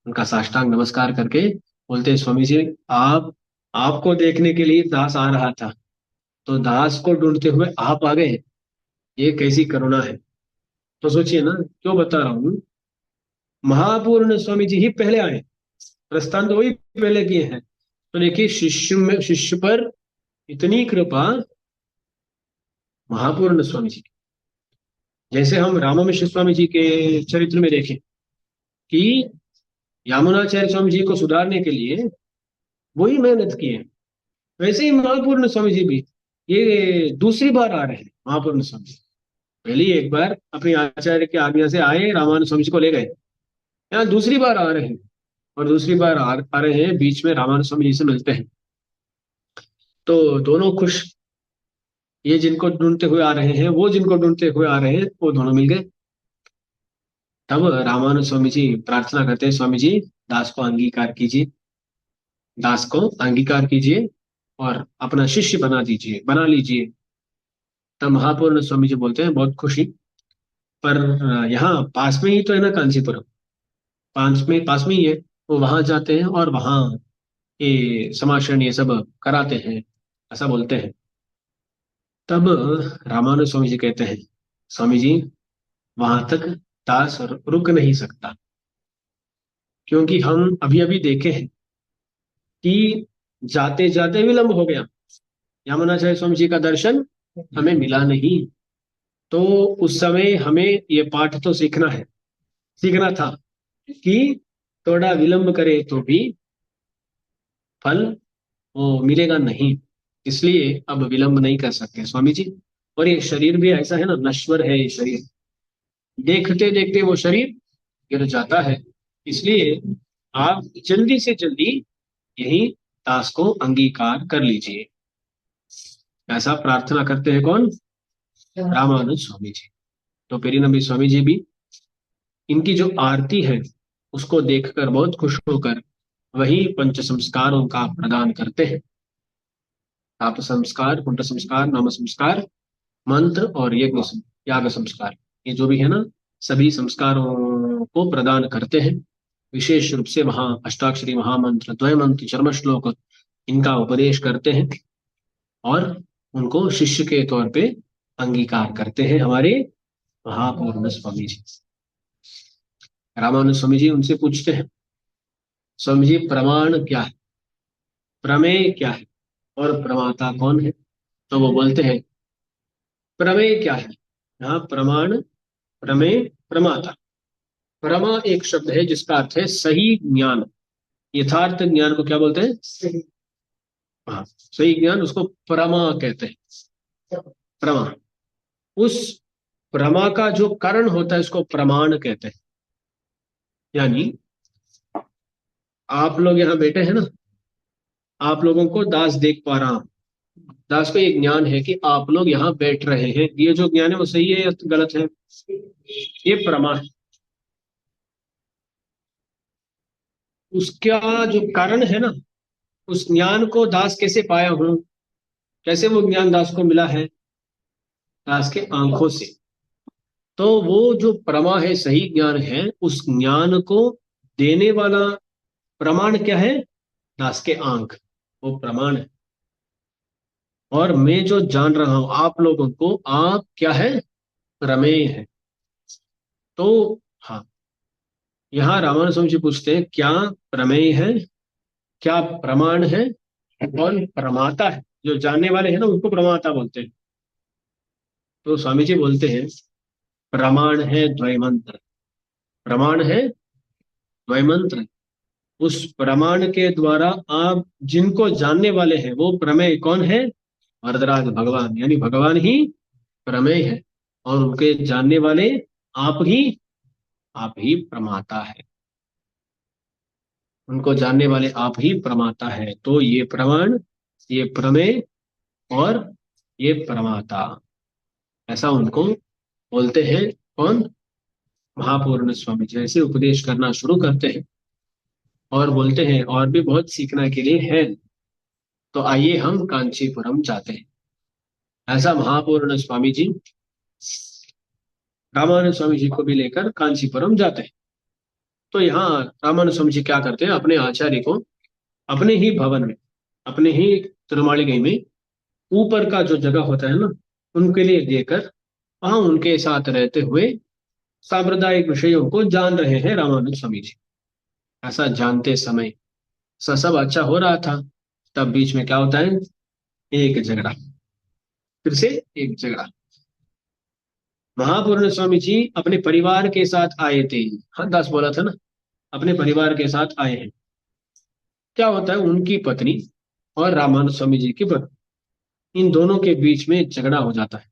उनका साष्टांग नमस्कार करके बोलते हैं, स्वामी जी आप आपको देखने के लिए दास आ रहा था, तो दास को ढूंढते हुए आप आ गए। ये कैसी करुणा है। तो सोचिए ना, क्यों बता रहा हूं। महापूर्ण स्वामी जी ही पहले आए, प्रस्थान तो वही पहले किए हैं। तो देखिए, शिष्य पर इतनी कृपा महापूर्ण स्वामी जी की। जैसे हम रामामिश्र स्वामी जी के चरित्र में देखें कि यामुनाचार्य स्वामी जी को सुधारने के लिए वही मेहनत की है, वैसे ही महापूर्ण स्वामी जी भी ये दूसरी बार आ रहे हैं। महापूर्ण स्वामी जी पहले ही एक बार अपने आचार्य के आज्ञा से आए, रामानुज स्वामी जी को ले गए। यहाँ दूसरी बार आ रहे हैं, और दूसरी बार आ रहे हैं, बीच में रामानुज स्वामी जी से मिलते हैं। तो दोनों खुश। ये जिनको ढूंढते हुए आ रहे हैं, वो जिनको ढूंढते हुए आ रहे हैं, वो दोनों मिल गए। तब रामानुज स्वामी जी प्रार्थना करते हैं, स्वामी जी दास को अंगीकार कीजिए, दास को अंगीकार कीजिए और अपना शिष्य बना दीजिए, बना लीजिए। तब महापूर्ण स्वामी जी बोलते हैं, बहुत खुशी, पर यहाँ पास में ही तो है ना कांचीपुरम, पास में ही है। वो वहां जाते हैं और वहां ये समाशरण ये सब कराते हैं, ऐसा बोलते हैं। तब रामानुज स्वामी जी कहते हैं, स्वामी जी वहां तक दास रुक नहीं सकता, क्योंकि हम अभी अभी देखे हैं कि जाते जाते विलंब हो गया, यमुनाचार्य स्वामी जी का दर्शन हमें मिला नहीं। तो उस समय हमें ये पाठ तो सीखना था कि थोड़ा विलंब करे तो भी फल वो मिलेगा नहीं, इसलिए अब विलंब नहीं कर सकते स्वामी जी। और ये शरीर भी ऐसा है ना, नश्वर है ये शरीर, देखते देखते वो शरीर गिर जाता है। इसलिए आप जल्दी से जल्दी यही दास को अंगीकार कर लीजिए। ऐसा प्रार्थना करते हैं कौन? रामानुज स्वामी जी। तो पेरीनंबी स्वामी जी भी इनकी जो आरती है उसको देखकर बहुत खुश होकर वही पंच संस्कारों का प्रदान करते हैं। आप संस्कार, कुंड संस्कार, नाम संस्कार, मंत्र और याग संस्कार, ये जो भी है ना, सभी संस्कारों को प्रदान करते हैं। विशेष रूप से वहां अष्टाक्षरी महामंत्र, द्वय मंत्र, चर्म श्लोक, इनका उपदेश करते हैं और उनको शिष्य के तौर पे अंगीकार करते हैं हमारे महापूर्ण स्वामी जी। रामानुज स्वामी जी उनसे पूछते हैं, स्वामी जी प्रमाण क्या है, प्रमेय क्या है और प्रमाता कौन है? तो वो बोलते हैं, प्रमेय क्या है, यहाँ प्रमाण, प्रमेय, प्रमाता। प्रमा एक शब्द है जिसका अर्थ है सही ज्ञान, यथार्थ ज्ञान को क्या बोलते हैं? हाँ, सही ज्ञान, उसको प्रमा कहते हैं। प्रमा, उस प्रमा का जो कारण होता है उसको प्रमाण कहते हैं। यानी आप लोग यहाँ बैठे हैं ना, आप लोगों को दास देख पा रहा हूं, दास को ये ज्ञान है कि आप लोग यहाँ बैठ रहे हैं, ये जो ज्ञान है वो सही है या गलत है, ये प्रमा है। उसका जो कारण है ना, उस ज्ञान को दास कैसे पाया हूं, कैसे वो ज्ञान दास को मिला है? दास के आंखों से। तो वो जो प्रमा है, सही ज्ञान है, उस ज्ञान को देने वाला प्रमाण क्या है? दास के आंख, वो प्रमाण है। और मैं जो जान रहा हूं आप लोगों को, आप क्या है? प्रमेय है। तो हाँ, यहाँ रामानुज स्वामी जी पूछते हैं, क्या प्रमेय है, क्या प्रमाण है, और प्रमाता है? जो जानने वाले हैं ना उनको प्रमाता बोलते हैं। तो स्वामी जी बोलते हैं, प्रमाण है द्वैमंत्र, प्रमाण है द्वैमंत्र। उस प्रमाण के द्वारा आप जिनको जानने वाले हैं वो प्रमेय कौन है? वरदराज भगवान, यानी भगवान ही प्रमेय है, और उनके जानने वाले आप ही प्रमाता है। उनको जानने वाले आप ही प्रमाता है। तो ये प्रमाण, ये प्रमेय और ये प्रमाता, ऐसा उनको बोलते हैं कौन? महापूर्ण स्वामी जी। ऐसे उपदेश करना शुरू करते हैं और बोलते हैं और भी बहुत सीखने के लिए है, तो आइए हम कांचीपुरम जाते हैं। ऐसा महापूर्ण स्वामी जी रामानंद स्वामी जी को भी लेकर कांचीपुरम जाते हैं। तो यहाँ रामानंद स्वामी जी क्या करते हैं, अपने आचार्य को अपने ही भवन में, अपने ही तिरुमालिगई में ऊपर का जो जगह होता है ना, उनके लिए देकर वहां उनके साथ रहते हुए सांप्रदायिक विषयों को जान रहे हैं रामानुज स्वामी जी। ऐसा जानते समय सब अच्छा हो रहा था, तब बीच में क्या होता है, एक झगड़ा, फिर से एक झगड़ा। महापूर्ण स्वामी जी अपने परिवार के साथ आए थे। हाँ, दास बोला था ना, अपने परिवार के साथ आए हैं। क्या होता है, उनकी पत्नी और रामानुज स्वामी जी की पत्नी, इन दोनों के बीच में झगड़ा हो जाता है।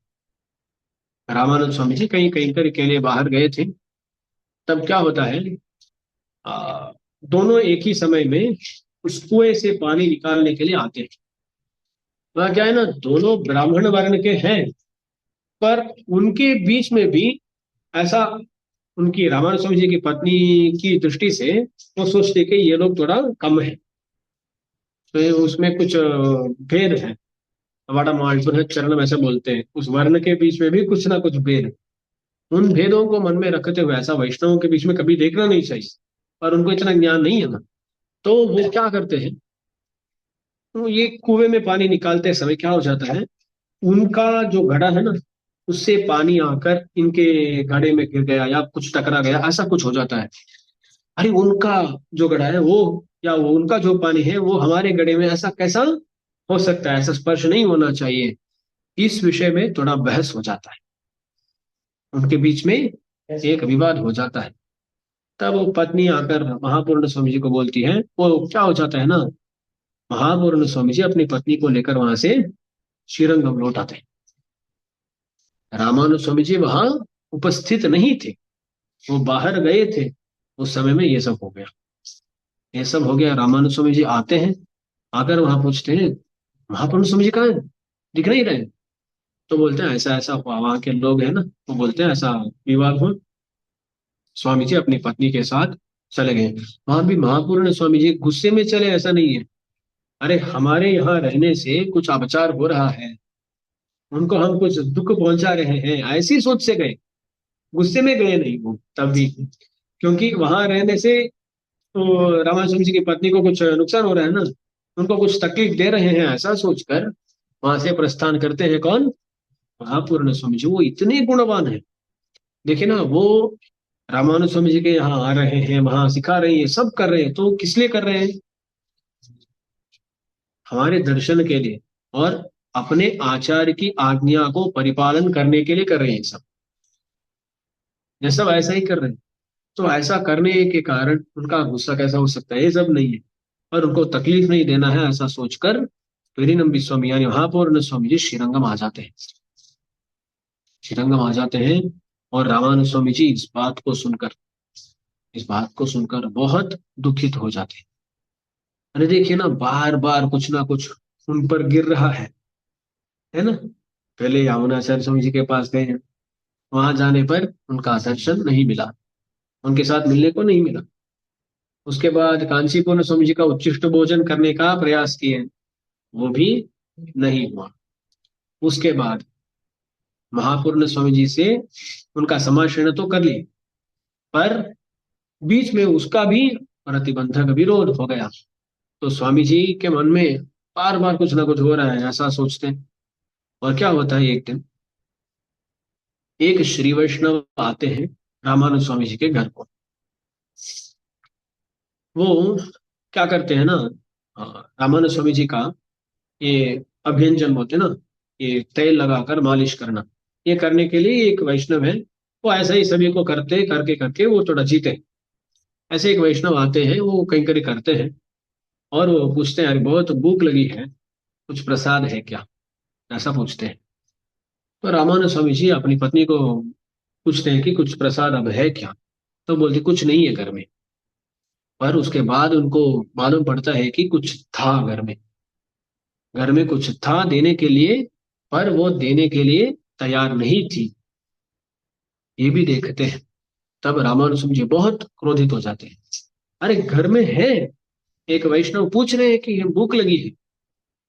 रामानुज स्वामी जी कहीं कहीं के लिए बाहर गए थे। तब क्या होता है, आ, दोनों एक ही समय में उस कुएं से पानी निकालने के लिए आते हैं। वह क्या है ना, दोनों ब्राह्मण वर्ण के हैं, पर उनके बीच में भी ऐसा, उनकी रामानुज स्वामी जी की पत्नी की दृष्टि से वो सोचते कि ये लोग थोड़ा कम है, तो ये उसमें कुछ भेद है। वाड़ा मालपुर चरण ऐसे बोलते हैं, उस वर्ण के बीच में भी कुछ ना कुछ भेद है। उन भेदों को मन में रखते हुए, ऐसा वैष्णवों के बीच में कभी देखना नहीं चाहिए, पर उनको इतना ज्ञान नहीं है ना, तो वो क्या करते हैं, तो ये कुएं में पानी निकालते समय क्या हो जाता है, उनका जो घड़ा है ना, उससे पानी आकर इनके घड़े में गिर गया या कुछ टकरा गया, ऐसा कुछ हो जाता है। अरे उनका जो घड़ा है वो, या वो उनका जो पानी है वो हमारे घड़े में, ऐसा कैसा हो सकता है, ऐसा स्पर्श नहीं होना चाहिए। इस विषय में थोड़ा बहस हो जाता है, उनके बीच में एक विवाद हो जाता है। तब वो पत्नी आकर महापूर्ण स्वामी जी को बोलती है, वो क्या हो जाता है ना, महापूर्ण स्वामी जी अपनी पत्नी को लेकर वहां से श्रीरंगम लौट आते हैं। रामानुज स्वामी जी वहां उपस्थित नहीं थे, वो बाहर गए थे। उस समय में ये सब हो गया, ये सब हो गया। रामानुज स्वामी जी आते हैं, आकर वहां पूछते हैं, महापूर्ण स्वामी जी कहाँ है, दिख नहीं रहे। तो बोलते हैं ऐसा ऐसा हुआ, वहां के लोग हैं ना, वो बोलते हैं ऐसा विवाद हुआ, स्वामी जी अपनी पत्नी के साथ चले गए। वहां भी महापूर्ण स्वामी जी गुस्से में चले, ऐसा नहीं है, अरे हमारे यहाँ रहने से कुछ अपचार हो रहा है, उनको हम कुछ दुख पहुंचा रहे हैं, ऐसी सोच से गए, गुस्से में गए नहीं वो तब भी। क्योंकि वहां रहने से तो रामानुज जी की पत्नी को कुछ नुकसान हो रहा है ना, उनको कुछ तकलीफ दे रहे हैं, ऐसा सोचकर वहां से प्रस्थान करते हैं। कौन, महापूर्ण स्वामी जी, वो इतने गुणवान है। देखिए ना, वो रामानुज स्वामी जी के यहाँ आ रहे हैं, वहां सिखा रहे हैं, सब कर रहे हैं, तो किस लिए कर रहे हैं, हमारे दर्शन के लिए और अपने आचार्य की आज्ञा को परिपालन करने के लिए कर रहे हैं सब। ये सब ऐसा ही कर रहे हैं, तो ऐसा करने के कारण उनका गुस्सा कैसा हो सकता है, ये सब नहीं है, पर उनको तकलीफ नहीं देना है, ऐसा सोचकर पेरिनम्बी स्वामी यानी महापूर्ण स्वामी जी श्रीरंगम आ जाते हैं। श्रीरंगम आ जाते हैं, और रामानुज स्वामी जी इस बात को सुनकर बहुत दुखित हो जाते हैं। अरे देखिए ना, बार बार कुछ ना कुछ उन पर गिर रहा है ना। पहले यमुनाचार्य स्वामी जी के पास गए हैं, वहां जाने पर उनका दर्शन नहीं मिला, उनके साथ मिलने को नहीं मिला। उसके बाद कांचीपुर स्वामी जी का उच्चिष्ट भोजन करने का प्रयास किए, वो भी नहीं हुआ। उसके बाद महापूर्ण स्वामी जी से उनका समाशयन तो कर लिए, पर बीच में उसका भी प्रतिबंधक विरोध हो गया। तो स्वामी जी के मन में बार बार कुछ ना कुछ हो रहा है, ऐसा सोचते हैं। और क्या होता है, एक दिन एक श्री वैष्णव आते हैं रामानुज स्वामी जी के घर को। वो क्या करते हैं ना, रामानुज स्वामी जी का ये अभ्यंजन बोलते हैं ना, ये तेल लगाकर मालिश करना, ये करने के लिए एक वैष्णव है, वो ऐसा ही सभी को करते करके करके वो थोड़ा जीते। ऐसे एक वैष्णव आते हैं, वो कहीं कहीं करते हैं, और वो पूछते हैं, अरे बहुत भूख लगी है, कुछ प्रसाद है क्या, ऐसा पूछते हैं। तो रामानुज स्वामी जी अपनी पत्नी को पूछते हैं कि कुछ प्रसाद अब है क्या, तो बोलती कुछ नहीं है घर में। पर उसके बाद उनको मालूम पड़ता है कि कुछ था घर में, घर में कुछ था देने के लिए, पर वो देने के लिए तैयार नहीं थी, ये भी देखते हैं। तब रामानुज जी बहुत क्रोधित हो जाते हैं, अरे घर में है, एक वैष्णव पूछ रहे हैं कि भूख लगी है,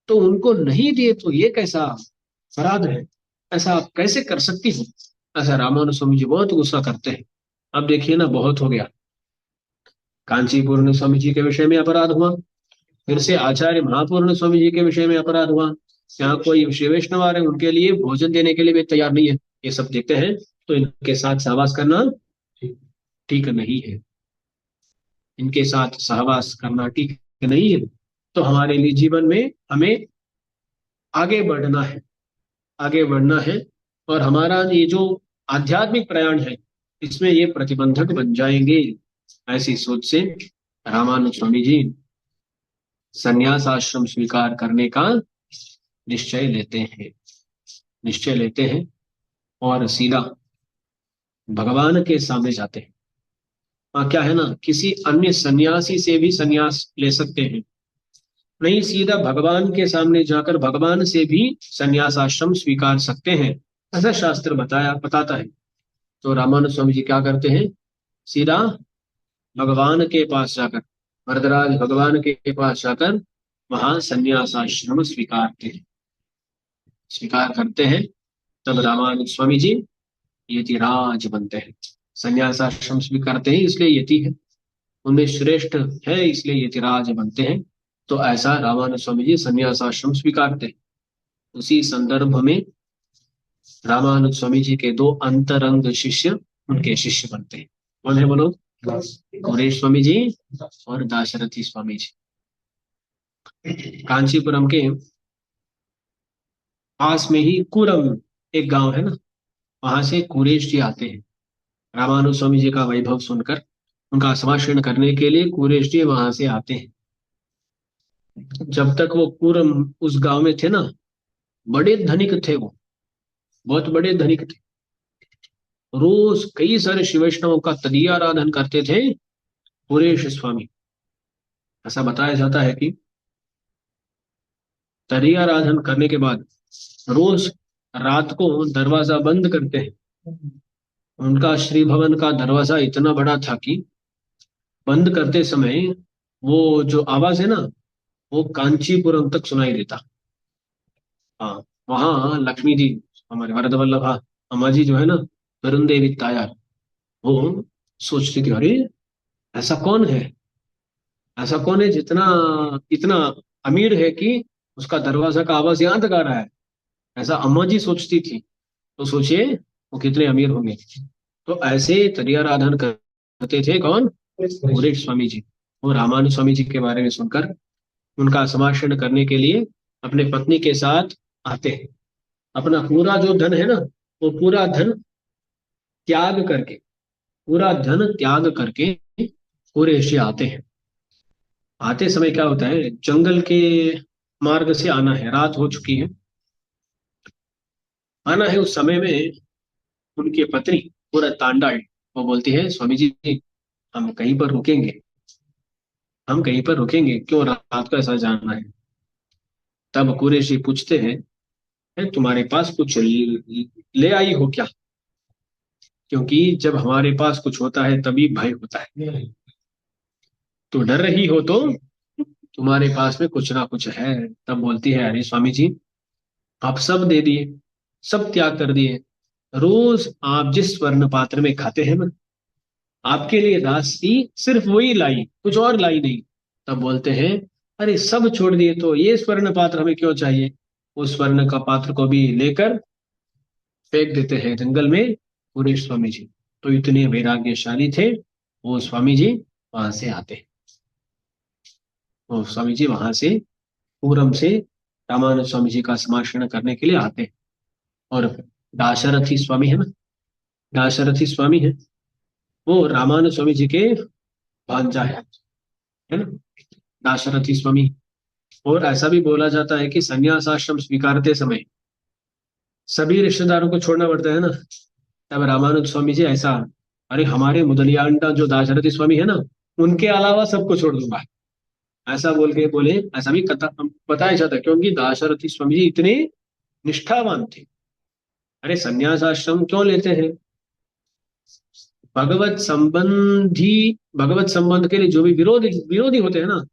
तो उनको नहीं दिए तो ये कैसा अपराध है, ऐसा आप कैसे कर सकती हो। ऐसा रामानुज स्वामी जी बहुत गुस्सा करते हैं। अब देखिए ना, बहुत हो गया, कांचीपुर स्वामी जी के विषय में अपराध हुआ, फिर से आचार्य महापूर्ण स्वामी जी के विषय में अपराध हुआ, यहाँ कोई श्री वैष्णव आ रहे हैं उनके लिए भोजन देने के लिए भी तैयार नहीं है, ये सब देखते हैं तो इनके साथ सहवास करना ठीक नहीं है, इनके साथ सहवास करना ठीक नहीं है। तो हमारे लिए जीवन में हमें आगे बढ़ना है, आगे बढ़ना है, और हमारा ये जो आध्यात्मिक प्रयाण है इसमें ये प्रतिबंधक बन जाएंगे। ऐसी सोच से रामानुज स्वामी जी संन्यास आश्रम स्वीकार करने का निश्चय लेते हैं, निश्चय लेते हैं और सीधा भगवान के सामने जाते हैं। हाँ, क्या है ना, किसी अन्य सन्यासी से भी सन्यास ले सकते हैं, नहीं सीधा भगवान के सामने जाकर भगवान से भी सन्यास आश्रम स्वीकार सकते हैं, ऐसा शास्त्र बताता है। तो रामानुज स्वामी जी क्या करते हैं, सीधा भगवान के पास जाकर, वरदराज भगवान के पास जाकर वहां सन्यास आश्रम स्वीकार करते हैं। तब रामानुज स्वामी जी यतिराज बनते हैं। सन्यास आश्रम स्वीकारते हैं इसलिए यति है, उनमें श्रेष्ठ है इसलिए यतिराज बनते हैं। तो ऐसा रामानुज स्वामी जी सन्यास आश्रम स्वीकारते हैं। उसी संदर्भ में रामानुज स्वामी जी के दो अंतरंग शिष्य उनके शिष्य बनते हैं। कौन है बोलो? गौरेश स्वामी जी और दाशरथी स्वामी जी। कांचीपुरम के पास में ही कुरम एक गांव है ना, वहां से कुरेश जी आते हैं रामानुज स्वामी जी का वैभव सुनकर, उनका समाशरण करने के लिए कुरेश जी वहां से आते हैं। जब तक वो कुरम उस गांव में थे ना, बड़े धनिक थे, वो बहुत बड़े धनिक थे, रोज कई सारे शिव वैष्णवों का तदीयाराधन करते थे कुरेश स्वामी। ऐसा बताया जाता है कि तदीयाराधन करने के बाद रोज रात को दरवाजा बंद करते हैं। उनका श्री भवन का दरवाजा इतना बड़ा था कि बंद करते समय वो जो आवाज है ना, वो कांचीपुरम तक सुनाई देता। हाँ, वहां लक्ष्मी जी, हमारे वरद वल्लभा अम्मा जी जो है ना, वरुण देवी तायार, वो सोचती थी अरे ऐसा कौन है, ऐसा कौन है जितना इतना अमीर है कि उसका दरवाजा का आवाज यहाँ तक आ रहा है। ऐसा अम्मा जी सोचती थी। तो सोचिए वो कितने अमीर होंगे। तो ऐसे तदीयाराधन करते थे कौन? पूरे स्वामी जी। वो रामानुज स्वामी जी के बारे में सुनकर उनका समाशरण करने के लिए अपने पत्नी के साथ आते हैं। अपना पूरा जो धन है ना, वो पूरा धन त्याग करके, पूरा धन त्याग करके पूरे एशिया आते हैं। आते समय क्या होता है, जंगल के मार्ग से आना है, रात हो चुकी है, आना है। उस समय में उनकी पत्नी पूरा तांडा, वो बोलती है स्वामी जी हम कहीं पर रुकेंगे, हम कहीं पर रुकेंगे, क्यों रात को ऐसा जाना है? तब कुरैशी पूछते हैं तुम्हारे पास कुछ ले आई हो क्या? क्योंकि जब हमारे पास कुछ होता है तभी भय होता है। तो डर रही हो तो तुम्हारे पास में कुछ ना कुछ है। तब बोलती है अरे स्वामी जी आप सब दे दिए, सब त्याग कर दिए, रोज आप जिस स्वर्ण पात्र में खाते हैं ना, आपके लिए दासी सिर्फ वही लाई, कुछ और लाई नहीं। तब बोलते हैं अरे सब छोड़ दिए तो ये स्वर्ण पात्र हमें क्यों चाहिए? उस स्वर्ण का पात्र को भी लेकर फेंक देते हैं जंगल में पूरे स्वामी जी। तो इतने वैराग्यशाली थे वो स्वामी जी। वहां से आते, वो स्वामी जी वहां से पूरम से रामानुज स्वामी जी का समाशरण करने के लिए आते हैं। और दाशरथी स्वामी है ना, दाशरथी स्वामी है, वो रामानुज स्वामी जी के भांजा है ना, दाशरथी स्वामी। और ऐसा भी बोला जाता है कि संन्यास आश्रम स्वीकारते समय सभी रिश्तेदारों को छोड़ना पड़ता है ना। तब रामानुज स्वामी जी ऐसा, अरे हमारे मुदलियान जो दाशरथी स्वामी है ना, उनके अलावा सबको छोड़ दूंगा, ऐसा बोल के बोले। ऐसा भी कथा बताया जाता है क्योंकि दाशरथी स्वामी जी इतने निष्ठावान थे। अरे संन्यास आश्रम क्यों लेते हैं? भगवत संबंध के लिए जो भी विरोधी होते हैं ना,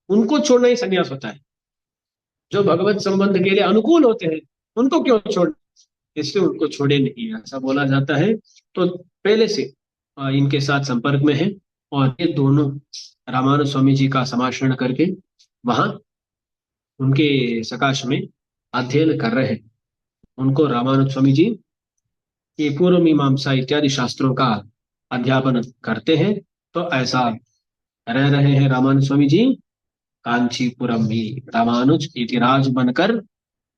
उनको छोड़ना ही संन्यास होता है। जो भगवत संबंध के लिए अनुकूल होते हैं उनको क्यों छोड़, इसलिए उनको छोड़े नहीं, ऐसा बोला जाता है। तो पहले से इनके साथ संपर्क में है। और ये दोनों रामानुज स्वामी जी का समाशरण करके वहां उनके सकाश में अध्ययन कर रहे हैं। उनको रामानुज स्वामी जी ये पूर्व मीमांसा इत्यादि शास्त्रों का अध्यापन करते हैं। तो ऐसा रह रहे हैं रामानुज स्वामी जी कांचीपुरम में, रामानुज इतिराज बनकर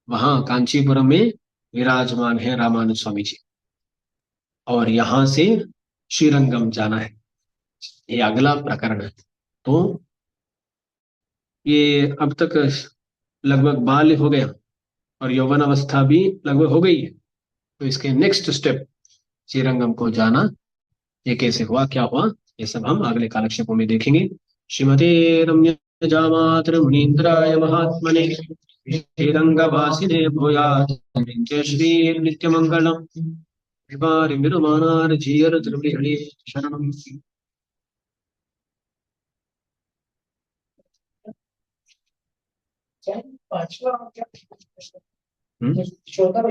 वहां कांचीपुरम में विराजमान है रामानुज स्वामी जी। और यहां से श्रीरंगम जाना है, ये अगला प्रकरण है। तो ये अब तक लगभग बाल्य हो गया और यौवन अवस्था भी लगभग हो गई है। तो इसके नेक्स्ट स्टेप श्रीरंगम को जाना, ये कैसे हुआ, क्या हुआ, ये सब हम अगले कालक्षेपों में देखेंगे। श्रीमते रम्य जामातर मुनीन्द्राय महात्मने श्रीरंगवासिने भूयात् श्री नित्यमंगलम विमार जीयर द्रविहरि शरणम। पांचवा हम्म? चौथा